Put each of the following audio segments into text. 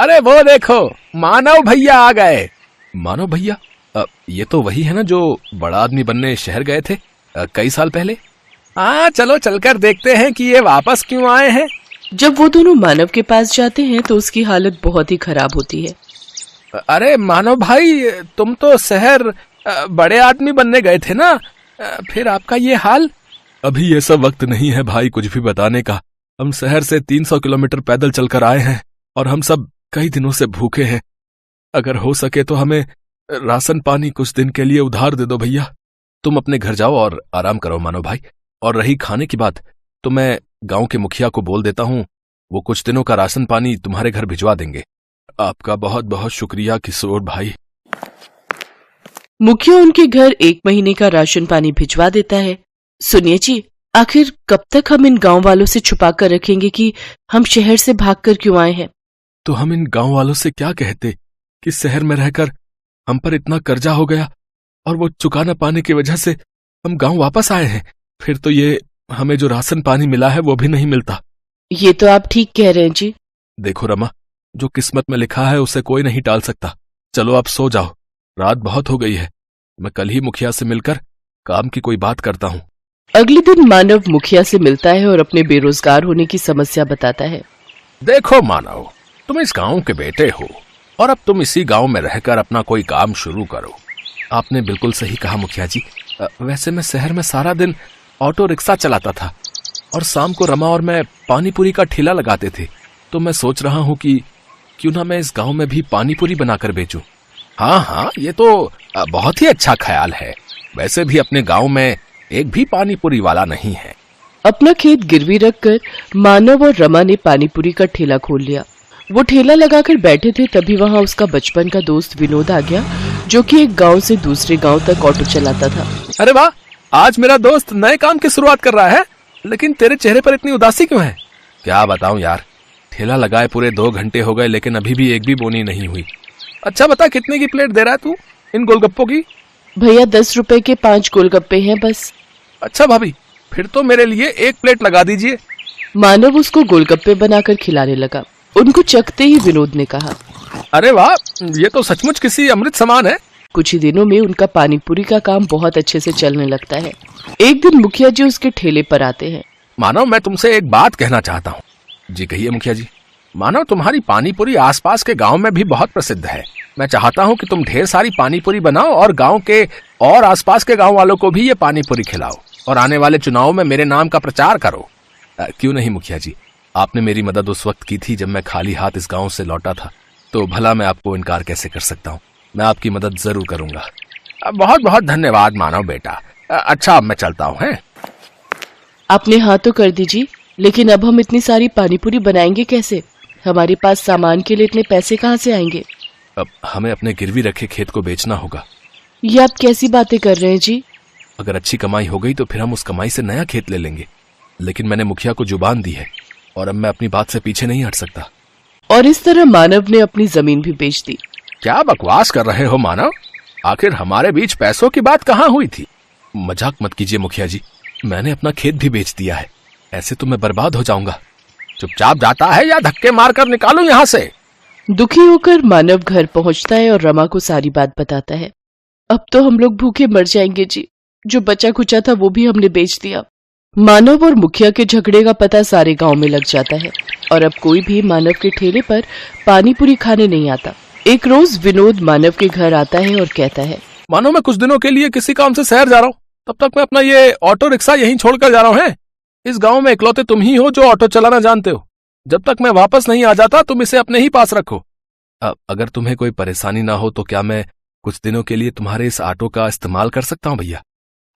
अरे वो देखो, मानव भैया आ गए। मानव भैया? ये तो वही है ना जो बड़ा आदमी बनने शहर गए थे कई साल पहले। हाँ, चलो चलकर देखते हैं कि ये वापस क्यों आए हैं। जब वो दोनों मानव के पास जाते हैं तो उसकी हालत बहुत ही खराब होती है। अरे मानव भाई, तुम तो शहर बड़े आदमी बनने गए थे ना, फिर आपका ये हाल? अभी ये सब वक्त नहीं है भाई कुछ भी बताने का। हम शहर से 300 किलोमीटर पैदल चलकर आए हैं और हम सब कई दिनों से भूखे हैं। अगर हो सके तो हमें राशन पानी कुछ दिन के लिए उधार दे दो भैया। तुम अपने घर जाओ और आराम करो मानव भाई। और रही खाने की बात, तो मैं गांव के मुखिया को बोल देता हूँ, वो कुछ दिनों का राशन पानी तुम्हारे घर भिजवा देंगे। आपका बहुत बहुत शुक्रिया किशोर भाई। मुखिया उनके घर 1 महीने का राशन पानी भिजवा देता है। सुनिए जी, आखिर कब तक हम इन गांव वालों से छुपा कर रखेंगे कि हम शहर से भागकर क्यों आए हैं? तो हम इन गांव वालों से क्या कहते कि शहर में रहकर हम पर इतना कर्जा हो गया और वो चुका न पाने की वजह से हम गांव वापस आए हैं। फिर तो ये हमें जो राशन पानी मिला है वो भी नहीं मिलता। ये तो आप ठीक कह रहे हैं जी। देखो रमा, जो किस्मत में लिखा है उसे कोई नहीं टाल सकता। चलो आप सो जाओ, रात बहुत हो गई है। मैं कल ही मुखिया से मिलकर काम की कोई बात करता हूँ। अगले दिन मानव मुखिया से मिलता है और अपने बेरोजगार होने की समस्या बताता है। देखो मानव, तुम इस गांव के बेटे हो और अब तुम इसी गांव में रहकर अपना कोई काम शुरू करो। आपने बिल्कुल सही कहा मुखिया जी। वैसे मैं शहर में सारा दिन ऑटो रिक्शा चलाता था और शाम को रमा और मैं पानी पूरी का ठेला लगाते थे। तो मैं सोच रहा हूँ कि क्यों ना मैं इस गांव में भी पानी पूरी बनाकर बेचूं। हाँ, ये तो बहुत ही अच्छा ख्याल है। वैसे भी अपने गांव में एक भी पानी पूरी वाला नहीं है। अपना खेत गिरवी रखकर मानव और रमा ने पानी पूरी का ठेला खोल लिया। वो ठेला लगाकर बैठे थे, तभी वहाँ उसका बचपन का दोस्त विनोद आ गया, जो कि एक गांव से दूसरे गांव तक ऑटो चलाता था। अरे वाह, आज मेरा दोस्त नए काम की शुरुआत कर रहा है, लेकिन तेरे चेहरे पर इतनी उदासी क्यों है? क्या बताऊं यार, ठेला लगाए पूरे 2 घंटे हो गए लेकिन अभी भी एक भी बोनी नहीं हुई। अच्छा बता, कितने की प्लेट दे रहा है तू इन गोलगप्पों की? भैया 10 रुपए के 5 गोलगप्पे हैं बस। अच्छा भाभी, फिर तो मेरे लिए 1 प्लेट लगा दीजिए। मानव उसको गोलगप्पे बनाकर खिलाने लगा। उनको चखते ही विनोद ने कहा, अरे वाह, ये तो सचमुच किसी अमृत समान है। कुछ ही दिनों में उनका पानीपुरी का काम बहुत अच्छे से चलने लगता है। एक दिन मुखिया जी उसके ठेले पर आते हैं। मानव, मैं तुमसे एक बात कहना चाहता हूँ। जी कहिए मुखिया जी। मानव, तुम्हारी पानीपुरी आसपास के गांव में भी बहुत प्रसिद्ध है। मैं चाहता हूँ कि तुम ढेर सारी पानीपुरी बनाओ और गांव के और आसपास के गांव वालों को भी ये पानीपुरी खिलाओ और आने वाले चुनाव में मेरे नाम का प्रचार करो। क्यों नहीं मुखिया जी, आपने मेरी मदद उस वक्त की थी जब मैं खाली हाथ इस गांव से लौटा था, तो भला मैं आपको इनकार कैसे कर सकता हूँ। मैं आपकी मदद जरूर करूंगा। बहुत बहुत धन्यवाद मानव बेटा। अच्छा, अब मैं चलता हूँ। है आपने हाँ तो कर दीजिए, लेकिन अब हम इतनी सारी पानीपुरी बनाएंगे कैसे? हमारे पास सामान के लिए इतने पैसे कहाँ से आएंगे? अब हमें अपने गिरवी रखे खेत को बेचना होगा। ये आप कैसी बातें कर रहे हैं जी? अगर अच्छी कमाई हो गई तो फिर हम उस कमाई से नया खेत ले लेंगे, लेकिन मैंने मुखिया को जुबान दी है और अब मैं अपनी बात से पीछे नहीं हट सकता। और इस तरह मानव ने अपनी जमीन भी बेच दी। क्या बकवास कर रहे हो मानव? आखिर हमारे बीच पैसों की बात कहाँ हुई थी? मजाक मत कीजिए मुखिया जी, मैंने अपना खेत भी बेच दिया है। ऐसे तो मैं बर्बाद हो जाऊंगा। चुपचाप जाता है या धक्के मारकर निकालूं यहाँ से? दुखी होकर मानव घर पहुँचता है और रमा को सारी बात बताता है। अब तो हम लोग भूखे मर जाएंगे जी, जो बचा खुचा था वो भी हमने बेच दिया। मानव और मुखिया के झगड़े का पता सारे गांव में लग जाता है और अब कोई भी मानव के ठेले पर पानी पूरी खाने नहीं आता। एक रोज विनोद मानव के घर आता है और कहता है, मानो मैं कुछ दिनों के लिए किसी काम से शहर जा रहा हूँ, तब तक मैं अपना ये ऑटो रिक्शा यहीं छोड़कर जा रहा हूँ। इस गांव में इकलौते तुम ही हो जो ऑटो चलाना जानते हो। जब तक मैं वापस नहीं आ जाता तुम इसे अपने ही पास रखो। अगर तुम्हें कोई परेशानी ना हो तो क्या मैं कुछ दिनों के लिए तुम्हारे इस ऑटो का इस्तेमाल कर सकता हूँ भैया?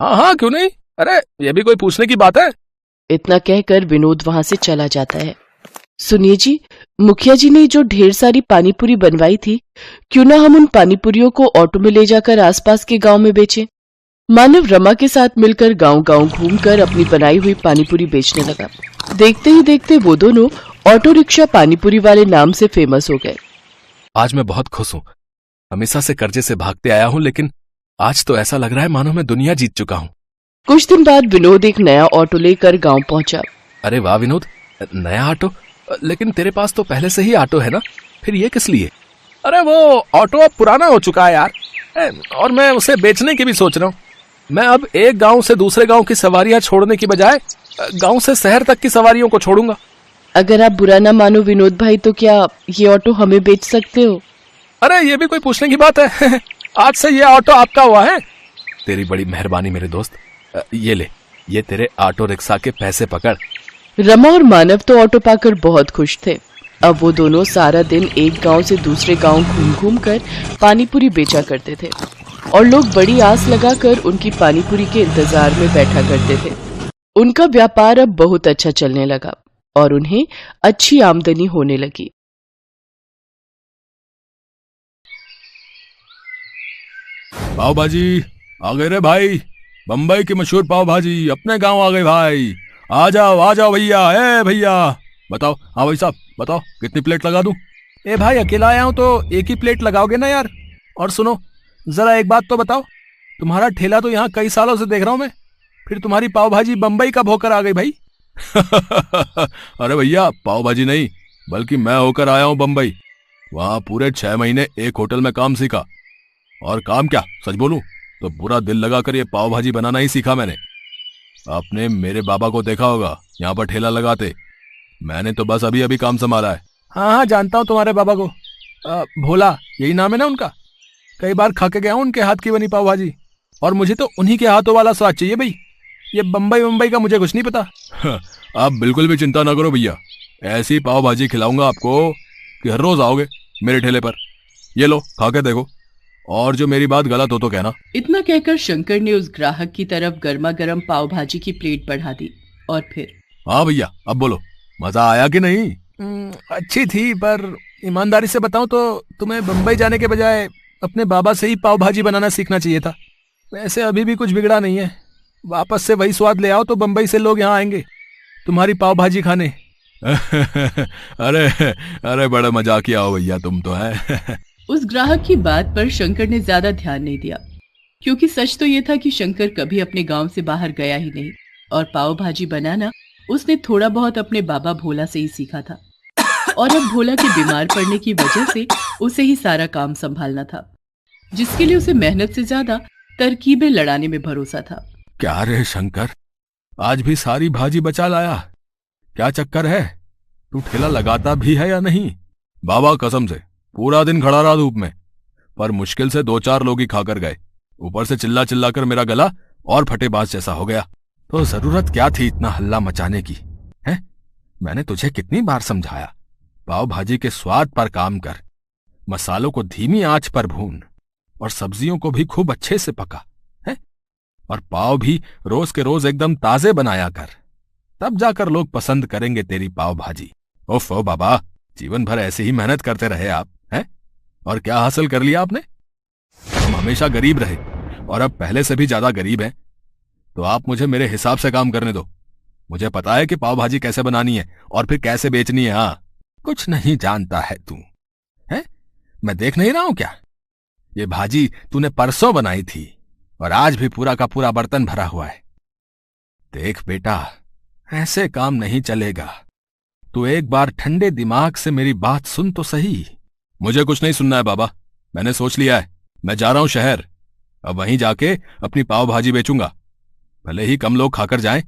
हाँ, क्यों नहीं। अरे ये भी कोई पूछने की बात है? इतना कहकर विनोद वहां से चला जाता है। सुनिए जी, मुखिया जी ने जो ढेर सारी पानीपुरी बनवाई थी, क्यों ना हम उन पानीपुरियों को ऑटो में ले जाकर आसपास के गांव में बेचें। मानव रमा के साथ मिलकर गांव-गांव घूमकर अपनी बनाई हुई पानीपुरी बेचने लगा। देखते ही देखते वो दोनों ऑटो रिक्शा पानीपुरी वाले नाम से फेमस हो गए। आज मैं बहुत खुश हूँ। हमेशा से कर्जे से भागते आया हूँ, लेकिन आज तो ऐसा लग रहा है मानो मैं दुनिया जीत चुका हूँ। कुछ दिन बाद विनोद एक नया ऑटो लेकर गांव पहुंचा। अरे वाह विनोद, नया ऑटो? लेकिन तेरे पास तो पहले से ही ऑटो है ना, फिर ये किस लिए? अरे वो ऑटो अब पुराना हो चुका है यार, और मैं उसे बेचने की भी सोच रहा हूँ। मैं अब एक गांव से दूसरे गांव की सवारियां छोड़ने की बजाय गांव से शहर तक की सवारियों को छोड़ूंगा। अगर आप बुरा ना मानो विनोद भाई, तो क्या ये ऑटो हमें बेच सकते हो? अरे ये भी कोई पूछने की बात है? आज से ये ऑटो आपका हुआ है। तेरी बड़ी मेहरबानी मेरे दोस्त। ये ले, ये तेरे ऑटो रिक्शा के पैसे पकड़। रमा और मानव तो ऑटो पाकर बहुत खुश थे। अब वो दोनों सारा दिन एक गांव से दूसरे गांव घूम घूम कर पानीपुरी बेचा करते थे और लोग बड़ी आस लगाकर उनकी पानीपुरी के इंतजार में बैठा करते थे। उनका व्यापार अब बहुत अच्छा चलने लगा और उन्हें अच्छी आमदनी होने लगी। पाव भाजी आ गए रे भाई, बम्बई की मशहूर पाव भाजी अपने गांव आ गए भाई। आ जाओ भैया। ए भैया बताओ। हाँ भाई साहब बताओ, कितनी प्लेट लगा दूं? ए भाई अकेला आया हूं तो एक ही प्लेट लगाओगे ना यार। और सुनो जरा एक बात तो बताओ, तुम्हारा ठेला तो यहाँ कई सालों से देख रहा हूं मैं, फिर तुम्हारी पाव भाजी बम्बई कब होकर आ गई भाई? अरे भैया पाव भाजी नहीं, बल्कि मैं होकर आया हूं बम्बई। वहां पूरे 6 महीने एक होटल में काम सीखा, और काम क्या, सच बोलूं तो पूरा दिल लगाकर ये पाव भाजी बनाना ही सीखा मैंने। आपने मेरे बाबा को देखा होगा यहाँ पर ठेला लगाते, मैंने तो बस अभी अभी काम संभाला है। हाँ जानता हूँ तुम्हारे बाबा को, भोला यही नाम है ना उनका। कई बार खा के गया हूँ उनके हाथ की बनी पाव भाजी, और मुझे तो उन्हीं के हाथों वाला स्वाद चाहिए भाई। ये बम्बई का मुझे कुछ नहीं पता। आप बिल्कुल भी चिंता ना करो भैया, ऐसी पाव भाजी खिलाऊंगा आपको कि हर रोज आओगे मेरे ठेले पर। ये लो खा के देखो, और जो मेरी बात गलत हो तो कहना। इतना कहकर शंकर ने उस ग्राहक की तरफ गर्मा गर्म पाव भाजी की प्लेट बढ़ा दी और फिर, हाँ भैया अब बोलो, मजा आया कि नहीं? अच्छी थी, पर ईमानदारी से बताऊं तो तुम्हें बम्बई जाने के बजाय अपने बाबा से ही पाव भाजी बनाना सीखना चाहिए था। वैसे अभी भी कुछ बिगड़ा नहीं है, वापस से वही स्वाद ले आओ तो बम्बई से लोग यहाँ आएंगे तुम्हारी पाव भाजी खाने। अरे बड़ा मजाकिया हो भैया तुम तो है। उस ग्राहक की बात पर शंकर ने ज्यादा ध्यान नहीं दिया, क्योंकि सच तो ये था कि शंकर कभी अपने गांव से बाहर गया ही नहीं और पाव भाजी बनाना उसने थोड़ा बहुत अपने बाबा भोला से ही सीखा था। और अब भोला के बीमार पड़ने की वजह से उसे ही सारा काम संभालना था, जिसके लिए उसे मेहनत से ज्यादा तरकीबें लड़ाने में भरोसा था। क्या रे शंकर, आज भी सारी भाजी बचा लाया? क्या चक्कर है, तू ठेला लगाता भी है या नहीं? बाबा कसम से पूरा दिन खड़ा रहा धूप में, पर मुश्किल से 2-4 लोग ही खाकर गए। ऊपर से चिल्ला चिल्ला कर मेरा गला और फटेबाज जैसा हो गया। तो जरूरत क्या थी इतना हल्ला मचाने की? हैं? मैंने तुझे कितनी बार समझाया, पाव भाजी के स्वाद पर काम कर, मसालों को धीमी आंच पर भून और सब्जियों को भी खूब अच्छे से पका है, और पाव भी रोज के रोज एकदम ताजे बनाया कर, तब जाकर लोग पसंद करेंगे तेरी पाव भाजी। ओफो बाबा, जीवन भर ऐसे ही मेहनत करते रहे आप हैं, और क्या हासिल कर लिया आपने? हम हमेशा गरीब रहे और अब पहले से भी ज्यादा गरीब हैं। तो आप मुझे मेरे हिसाब से काम करने दो। मुझे पता है कि पाव भाजी कैसे बनानी है और फिर कैसे बेचनी है। हाँ, कुछ नहीं जानता है तू, है? मैं देख नहीं रहा हूं क्या? ये भाजी तूने परसों बनाई थी और आज भी पूरा का पूरा बर्तन भरा हुआ है। देख बेटा, ऐसे काम नहीं चलेगा। तू एक बार ठंडे दिमाग से मेरी बात सुन तो सही। मुझे कुछ नहीं सुनना है बाबा, मैंने सोच लिया है, मैं जा रहा हूं शहर। अब वहीं जाके अपनी पाव भाजी बेचूंगा। भले ही कम लोग खाकर जाएं,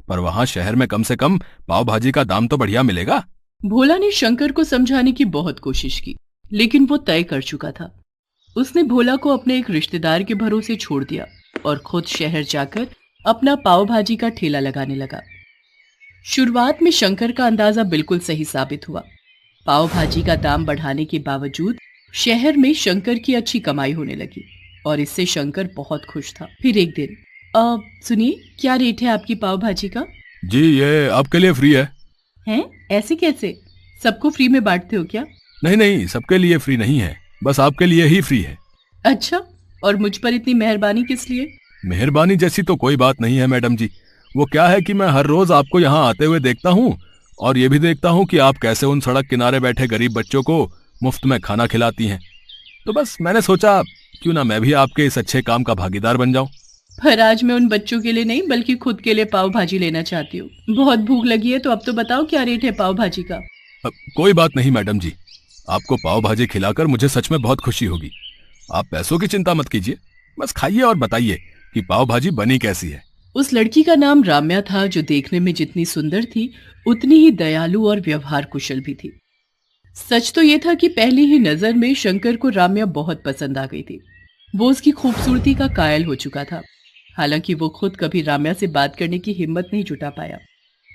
पर वहां शहर में कम से कम पाव भाजी का दाम तो बढ़िया मिलेगा। भोला ने शंकर को समझाने की बहुत कोशिश की, लेकिन वो तय कर चुका था। उसने भोला को अपने एक रिश्तेदार के भरोसे छोड़ दिया और खुद शहर जाकर अपना पाव भाजी का ठेला लगाने लगा। शुरुआत में शंकर का अंदाजा बिल्कुल सही साबित हुआ। पाव भाजी का दाम बढ़ाने के बावजूद शहर में शंकर की अच्छी कमाई होने लगी और इससे शंकर बहुत खुश था। फिर एक दिन, सुनिए, क्या रेट है आपकी पाव भाजी का? जी ये आपके लिए फ्री है। हैं? ऐसे कैसे? सबको फ्री में बांटते हो क्या? नहीं, सबके लिए फ्री नहीं है, बस आपके लिए ही फ्री है। अच्छा, और मुझ पर इतनी मेहरबानी किस लिए? मेहरबानी जैसी तो कोई बात नहीं है मैडम जी। वो क्या है कि मैं हर रोज आपको यहाँ आते हुए देखता हूँ, और ये भी देखता हूँ कि आप कैसे उन सड़क किनारे बैठे गरीब बच्चों को मुफ्त में खाना खिलाती हैं। तो बस मैंने सोचा क्यों ना मैं भी आपके इस अच्छे काम का भागीदार बन जाऊं। पर आज मैं उन बच्चों के लिए नहीं, बल्कि खुद के लिए पाव भाजी लेना चाहती हूँ। बहुत भूख लगी है, तो अब तो बताओ क्या रेट है पाव भाजी का? कोई बात नहीं मैडम जी, आपको पाव भाजी खिलाकर मुझे सच में बहुत खुशी होगी। आप पैसों की चिंता मत कीजिए, बस खाइए और बताइए कि पाव भाजी बनी कैसी है। उस लड़की का नाम राम्या था, जो देखने में जितनी सुंदर थी उतनी ही दयालु और व्यवहार कुशल भी थी। सच तो यह था कि पहली ही नजर में शंकर को राम्या बहुत पसंद आ गई थी। वो उसकी खूबसूरती का कायल हो चुका था। हालांकि वो खुद कभी राम्या से बात करने की हिम्मत नहीं जुटा पाया,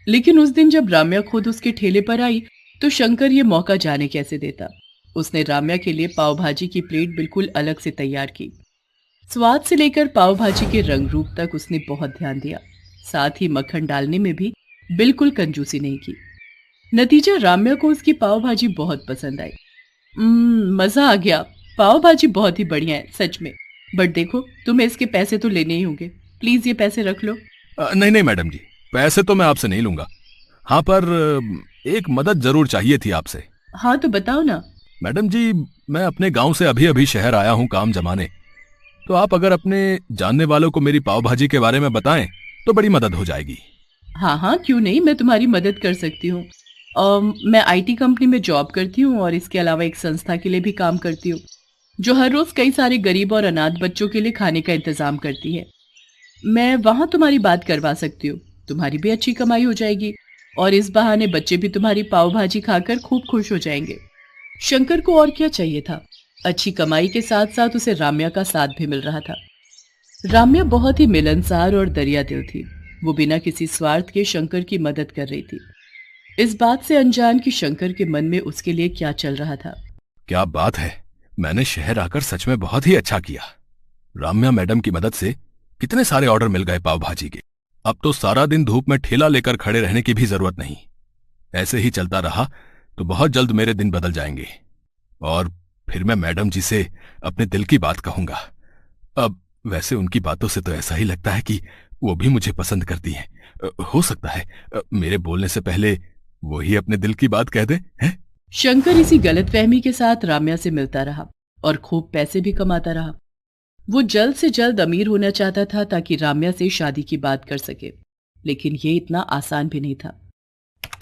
लेकिन उस दिन जब राम्या खुद उसके ठेले पर आई तो शंकर ये मौका जाने कैसे देता। उसने राम्या के लिए पाव भाजी की प्लेट बिल्कुल अलग से तैयार की। स्वाद से लेकर पाव भाजी के रंग रूप तक उसने बहुत ध्यान दिया, साथ ही मक्खन डालने में भी बिल्कुल कंजूसी नहीं की। नतीजा, राम्या को उसकी पाव भाजी बहुत पसंद आई। मजा आ गया, पाव भाजी बहुत ही बढ़िया है सच में। बट देखो, तुम्हें इसके पैसे तो लेने ही होंगे, प्लीज ये पैसे रख लो। नहीं नहीं मैडम जी, पैसे तो मैं आपसे नहीं लूंगा। हाँ, पर एक मदद जरूर चाहिए थी आपसे। हाँ तो बताओ ना। मैडम जी, मैं अपने गांव से अभी अभी शहर आया हूँ काम जमाने, तो आप अगर अपने जानने वालों को मेरी पाव भाजी के बारे में बताएं तो बड़ी मदद हो जाएगी। हाँ हाँ, क्यों नहीं, मैं तुम्हारी मदद कर सकती हूँ। मैं आईटी कंपनी में जॉब करती हूँ और इसके अलावा एक संस्था के लिए भी काम करती हूँ, जो हर रोज कई सारे गरीब और अनाथ बच्चों के लिए खाने का इंतजाम करती है। मैं वहां तुम्हारी बात करवा सकती हूँ, तुम्हारी भी अच्छी कमाई हो जाएगी और इस बहाने बच्चे भी तुम्हारी पाव भाजी खाकर खूब खुश हो जाएंगे। शंकर को और क्या चाहिए था। अच्छी कमाई के साथ साथ उसे राम्या का साथ भी मिल रहा था। राम्या बहुत ही मिलनसार और दरिया दिल थी। वो बिना किसी स्वार्थ के शंकर की मदद कर रही थी, इस बात से अनजान कि शंकर के मन में उसके लिए क्या चल रहा था। क्या बात है, मैंने शहर आकर सच में बहुत ही अच्छा किया। राम्या मैडम की मदद से कितने सारे ऑर्डर मिल गए पाव भाजी के। अब तो सारा दिन धूप में ठेला लेकर खड़े रहने की भी जरूरत नहीं। ऐसे ही चलता रहा तो बहुत जल्द मेरे दिन बदल जाएंगे और फिर मैं मैडम जी से अपने दिल की बात कहूंगा। अब वैसे उनकी बातों से तो ऐसा ही लगता है कि वो भी मुझे पसंद करती हैं। हो सकता है मेरे बोलने से पहले वो ही अपने दिल की बात कह दे, हैं? शंकर इसी गलतफहमी के साथ राम्या से मिलता रहा और खूब पैसे भी कमाता रहा। वो जल्द से जल्द अमीर होना चाहता था ताकि राम्या से शादी की बात कर सके, लेकिन ये इतना आसान भी नहीं था।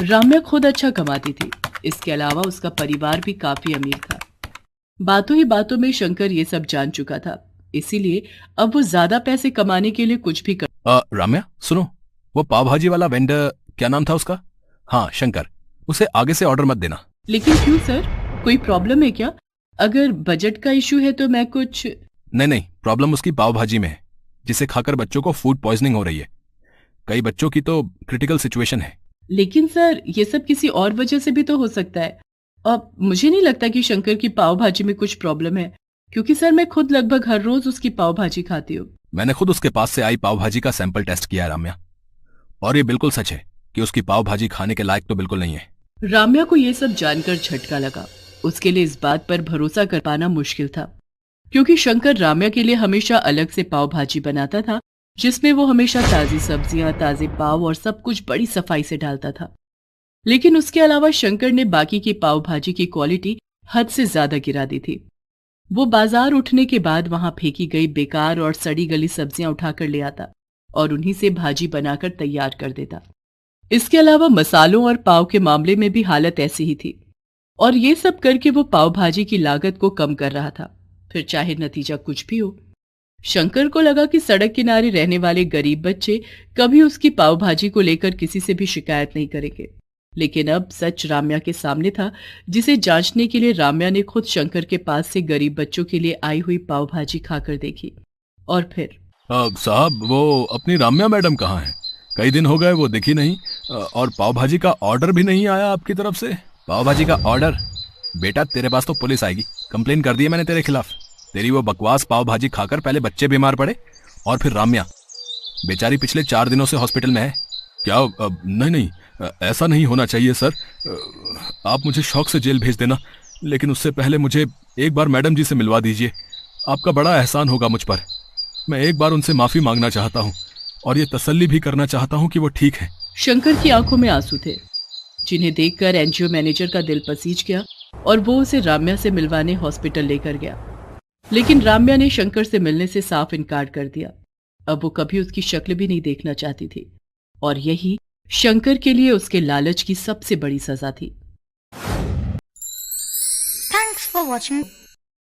राम्या खुद अच्छा कमाती थी, इसके अलावा उसका परिवार भी काफी अमीर था। बातों ही बातों में शंकर ये सब जान चुका था, इसीलिए अब वो ज्यादा पैसे कमाने के लिए कुछ भी कर। राम्या सुनो, वो पाव भाजी वाला वेंडर क्या नाम था उसका? हाँ, शंकर, उसे आगे से ऑर्डर मत देना। लेकिन क्यों सर, कोई प्रॉब्लम है क्या? अगर बजट का इशू है तो मैं कुछ। नहीं, प्रॉब्लम उसकी पाव भाजी में है, जिसे खाकर बच्चों को फूड पॉइजनिंग हो रही है। कई बच्चों की तो क्रिटिकल सिचुएशन है। लेकिन सर, ये सब किसी और वजह से भी तो हो सकता है। अब मुझे नहीं लगता कि शंकर की पाव भाजी में कुछ प्रॉब्लम है, क्योंकि सर मैं खुद लगभग हर रोज उसकी पाव भाजी खाती हूँ। मैंने खुद उसके पास से आई पाव भाजी का सैंपल टेस्ट किया है राम्या, और ये बिल्कुल सच है कि उसकी पाव भाजी खाने के लायक तो बिल्कुल नहीं है। राम्या को यह सब जानकर झटका लगा। उसके लिए इस बात पर भरोसा कर पाना मुश्किल था, क्योंकि शंकर राम्या के लिए हमेशा अलग से पाव भाजी बनाता था, जिसमें वो हमेशा ताजी सब्जियां, ताजे पाव और सब कुछ बड़ी सफाई से डालता था। लेकिन उसके अलावा शंकर ने बाकी की पाव भाजी की क्वालिटी हद से ज्यादा गिरा दी थी। वो बाजार उठने के बाद वहां फेंकी गई बेकार और सड़ी गली सब्जियां उठाकर ले आता और उन्हीं से भाजी बनाकर तैयार कर देता। इसके अलावा मसालों और पाव के मामले में भी हालत ऐसी ही थी, और ये सब करके वो पाव भाजी की लागत को कम कर रहा था, फिर चाहे नतीजा कुछ भी हो। शंकर को लगा कि सड़क किनारे रहने वाले गरीब बच्चे कभी उसकी पाव भाजी को लेकर किसी से भी शिकायत नहीं करेंगे। लेकिन अब सच राम्या के सामने था, जिसे जांचने के लिए राम्या ने खुद शंकर के पास से गरीब बच्चों के लिए आई हुई पाव भाजी खाकर देखी। और फिर साहब, वो अपनी राम्या मैडम कहाँ है? कई दिन हो गए वो दिखी नहीं, और पाव भाजी का ऑर्डर भी नहीं आया आपकी तरफ से। पाव भाजी का ऑर्डर? बेटा, तेरे पास तो पुलिस आएगी। कंप्लेन कर दी है मैंने तेरे खिलाफ। तेरी वो बकवास पाव भाजी खाकर पहले बच्चे बीमार पड़े और फिर राम्या बेचारी पिछले 4 दिनों से हॉस्पिटल में है। क्या? नहीं, ऐसा नहीं होना चाहिए सर। आप मुझे शौक से जेल भेज देना, लेकिन उससे पहले मुझे एक बार मैडम जी से मिलवा दीजिए। आपका बड़ा एहसान होगा मुझ पर। मैं एक बार उनसे माफी मांगना चाहता हूँ और ये तसल्ली भी करना चाहता हूँ कि वो ठीक है। शंकर की आंखों में आंसू थे, जिन्हें देखकर एनजीओ मैनेजर का दिल पसीज गया और वो उसे राम्या से मिलवाने हॉस्पिटल लेकर गया। लेकिन राम्या ने शंकर से मिलने से साफ इनकार कर दिया। अब वो कभी उसकी शक्ल भी नहीं देखना चाहती थी, और यही शंकर के लिए उसके लालच की सबसे बड़ी सजा थी। Thanks for watching.